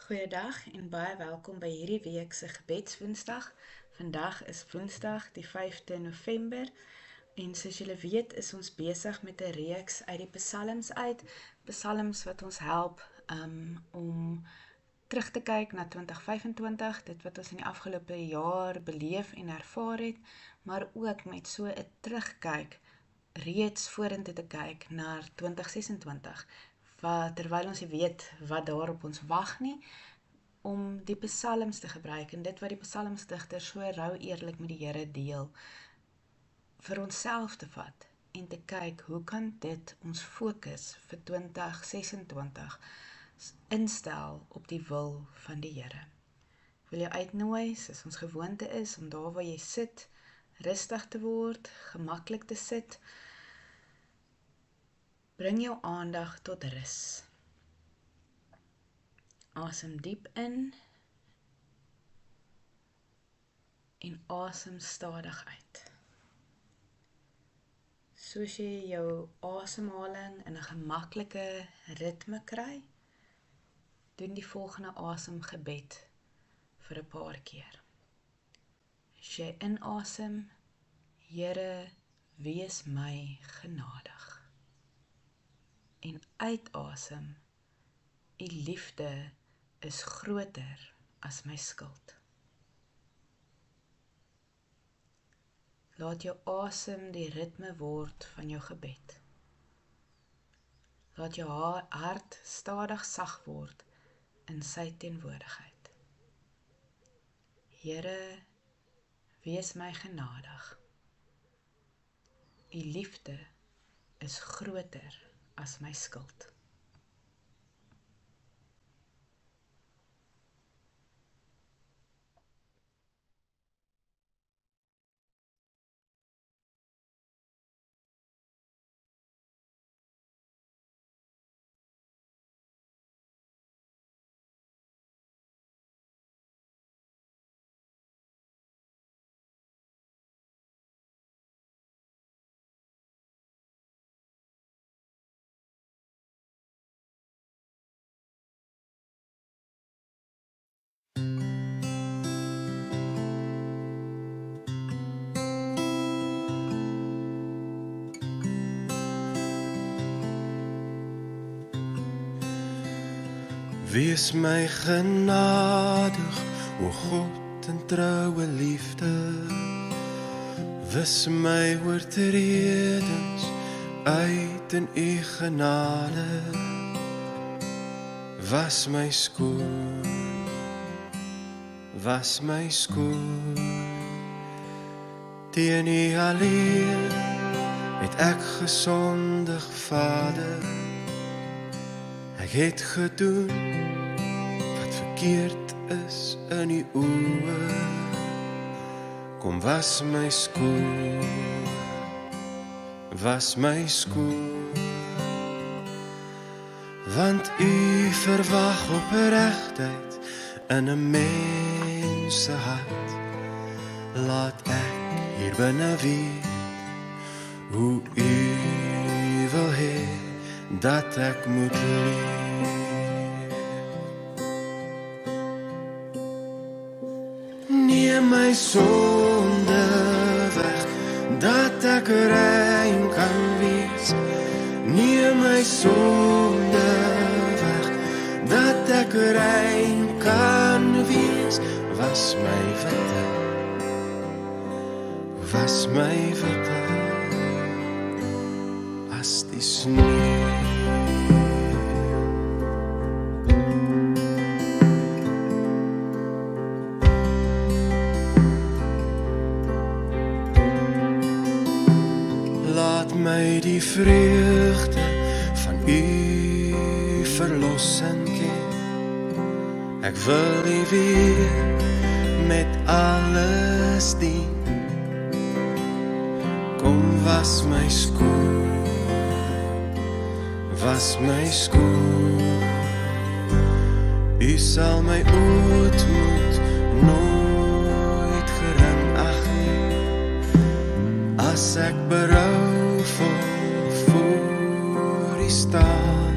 Goeiedag en baie welkom by hierdie week se gebedswoensdag. Vandag is Woensdag die 5de November en soos julle weet is ons besig met 'n reeks uit die Psalms uit. Psalms wat ons help om terug te kyk na 2025, dit wat ons in die afgelope jaar beleef en ervaar het, maar ook met so 'n terugkyk reeds vorentoe te kyk na 2026. Terwyl ons nie weet wat daar op ons wag nie, om die psalms te gebruik en dit wat die psalmsdigter so rou eerlik met die Here deel, vir onsself te vat en te kyk hoe kan dit ons fokus vir 2026 instel op die wil van die Here. Ek wil jou uitnooi, soos ons gewoonte is, om daar waar jy sit, rustig te word, gemaklik te sit. Bring jou aandag tot rus. Asem diep in en asem stadig uit. Soos jy jou asemhaling in 'n gemaklike ritme kry, doen die volgende asemgebed vir 'n paar keer. As jy inasem, Here, wees my genadig. En uitasem, U liefde is groter as my skuld. Laat jou asem die ritme word van jou gebed. Laat jou hart stadig sag word in sy teenwoordigheid. Here, wees my genadig. U liefde is groter as my skuld. Wees my genadig, o God in troue liefde. Wis my oortredings uit in U genade. Was my skoon, was my skoon. Teen U alleen het ek gesondig, Vader. Ek het gedoen wat verkeerd is in U oë. Kom was my skoon, was my skoon. Want U verwag opregtheid in 'n mens se hart. Laat ek hier binne weet hoe U wil hê dat ek moet leef. Neem my sonde weg, dat ek rein kan wees. Neem my sonde weg, dat ek rein kan wees. Was my witte, was my witte as die sneeu. Laat my die vreugde van U verlossing ken. Ek wil U weer met alles dien. Kom was my skoon, was my skoon. U sal my ootmoed nooit gering ag nie. As ek berouvol voor U staan,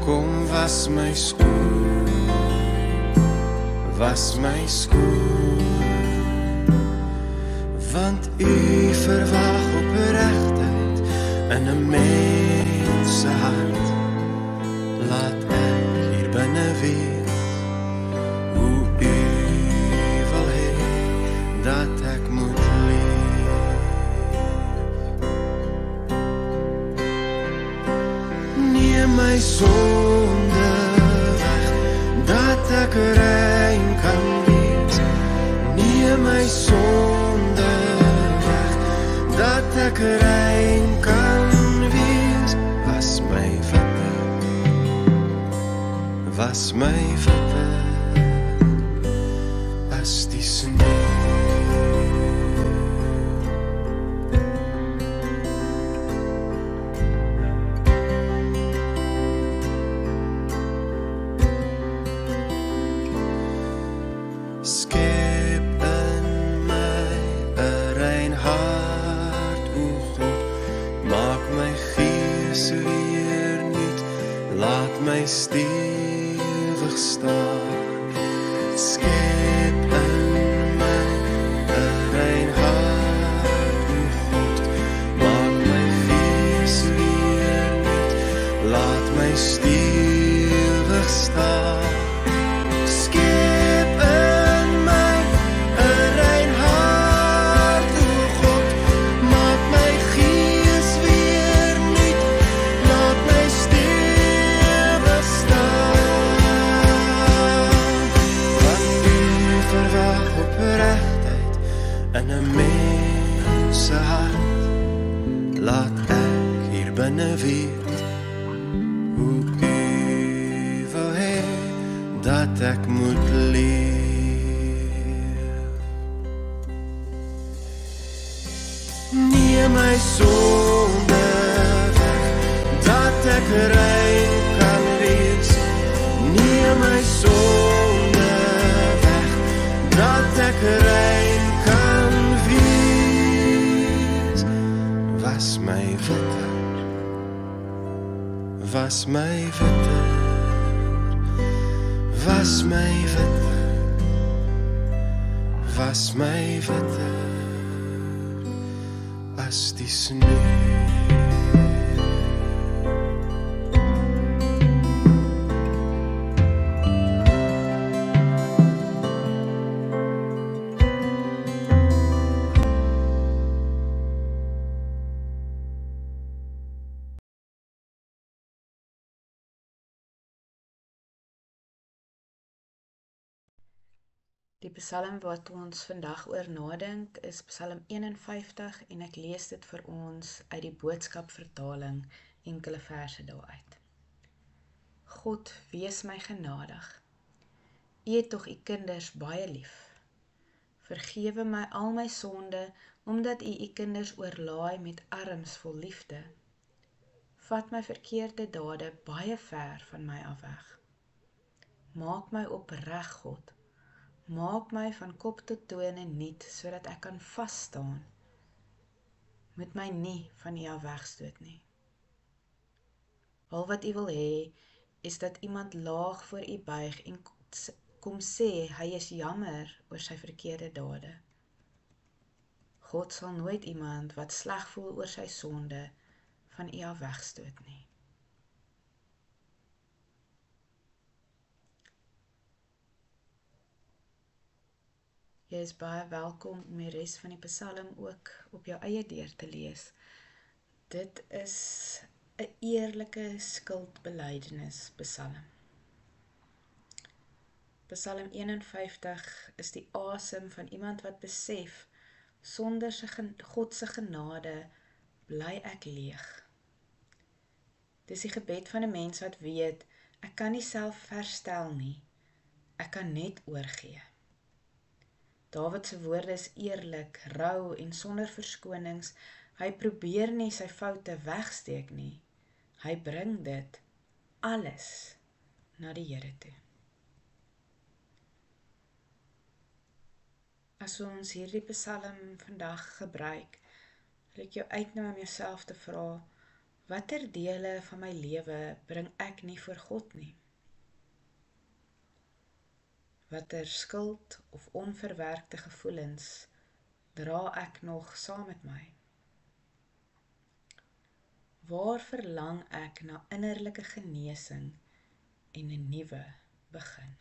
kom was my skoon. was my skoon, want u verwag opregtheid in 'n mens se hart. Laat ek hier binne weet hoe u wil hê dat ek moet leef. Neem my sonde weg, dat ek rein kan wees. Neem my sonde weg, dat ek rein kan wees. Was my witte, was my witte as die sneeu. Skep in my 'n rein hart, o God, maak my gees weer nuut, laat my stewig staan. Skep in my 'n rein hart, o God, maak my gees weer nuut, laat my stewig staan. In 'n mens se hart, laat ek hier binne weet hoe u wil hê dat ek moet leef. Neem my sonde weg, dat ek rein kan wees. Neem my sonde weg, dat ek rein kan wees. Was my witte, was my witte, was my witte, was my witte as die sneeu. Die psalm wat ons vandag oor nadink is Psalm 51 en ek lees dit vir ons uit die boodskap vertaling, enkele verse daaruit. God, wees my genadig. U het tog u kinders baie lief. Vergewe my al my sonde, omdat u u kinders oorlaai met arms vol liefde. Vat my verkeerde dade baie ver van my af weg. Maak my opreg, God. Maak my van kop tot tone nuut, sodat ek kan vasstaan. Moet my nie van u af wegstoot nie. Al wat u wil hê, is dat iemand laag voor u buig en kom sê, hy is jammer oor sy verkeerde dade. God sal nooit iemand wat sleg voel oor sy sonde, van u af wegstoot nie. Jy is baie welkom om die res van die psalm ook op jou eie deur te lees. Dit is 'n eerlike skuldbelydenis psalm. Psalm 51 is die asem van iemand wat besef, sonder God se genade bly ek leeg. Dis die gebed van 'n mens wat weet, ek kan nie self herstel nie, ek kan net oorgee. Dawid se woorde is eerlik, rou en sonder verskonings. Hy probeer nie sy foute wegsteek nie. Hy bring dit alles na die Here toe. As ons hierdie psalm vandag gebruik, wil ek jou uitnooi om jouself te vra, watter dele van my lewe bring ek nie voor God nie? Watter skuld of onverwerkte gevoelens dra ek nog saam met my? Waar verlang ek na innerlike genesing en 'n nuwe begin?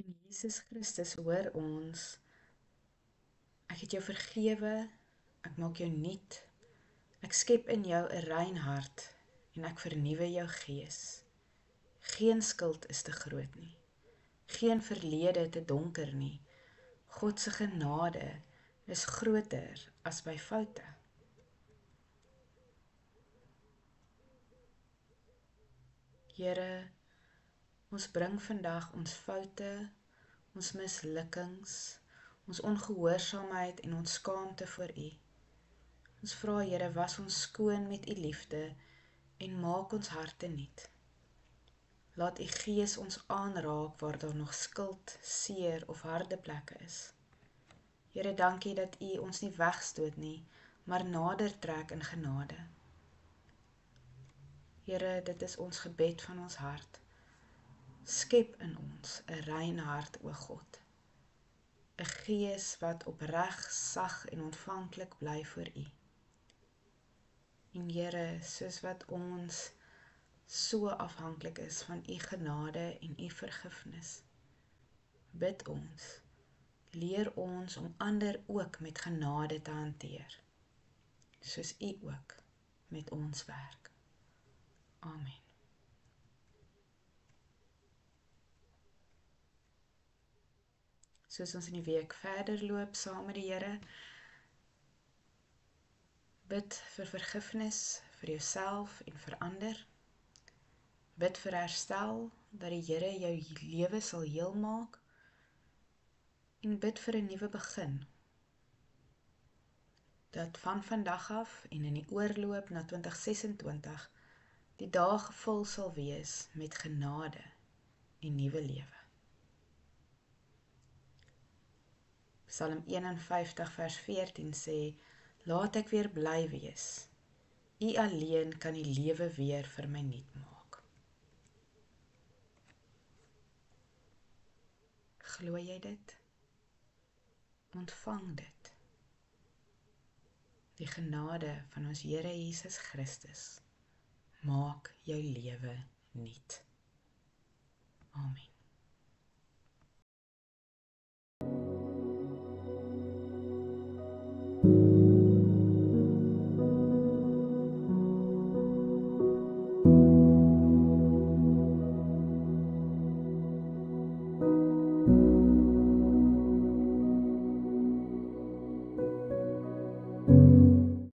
In Jesus Christus hoor ons, ek het jou vergewe, ek maak jou nuut, ek skep in jou 'n rein hart en ek vernuwe jou gees. Geen skuld is te groot nie, geen verlede te donker nie. God se genade is groter as by foute. Here, ons bring vandag ons foute, ons mislukkings, ons ongehoorsaamheid en ons skaamte voor U. Ons vra, Here, was ons skoon met U liefde en maak ons harte nuut. Laat U Gees ons aanraak waar daar nog skuld, seer of harde plekke is. Here, dankie dat U ons nie wegstoot nie, maar nader trek in genade. Here, dit is ons gebed van ons hart. Skep in ons 'n rein hart, o God. 'n Gees wat opreg, sag en ontvanklik bly voor U. En Here, soos wat ons so afhanklik is van U genade en U vergifnis, bid ons, leer ons om ander ook met genade te hanteer, soos U ook met ons werk. Amen. Soos ons in die week verder loop saam met die Here, bid vir vergifnis vir jouself en vir ander. Bid vir herstel, dat die Here jou lewe sal heel maak, en bid vir 'n nuwe begin, dat van vandag af en in die oorloop na 2026 die dae gevul sal wees met genade en nuwe lewe. Psalm 51 vers 14 sê, laat ek weer bly wees. U alleen kan die lewe weer vir my nuut maak. Glo jy dit? Ontvang dit. Die genade van ons Here Jesus Christus maak jou lewe nuut.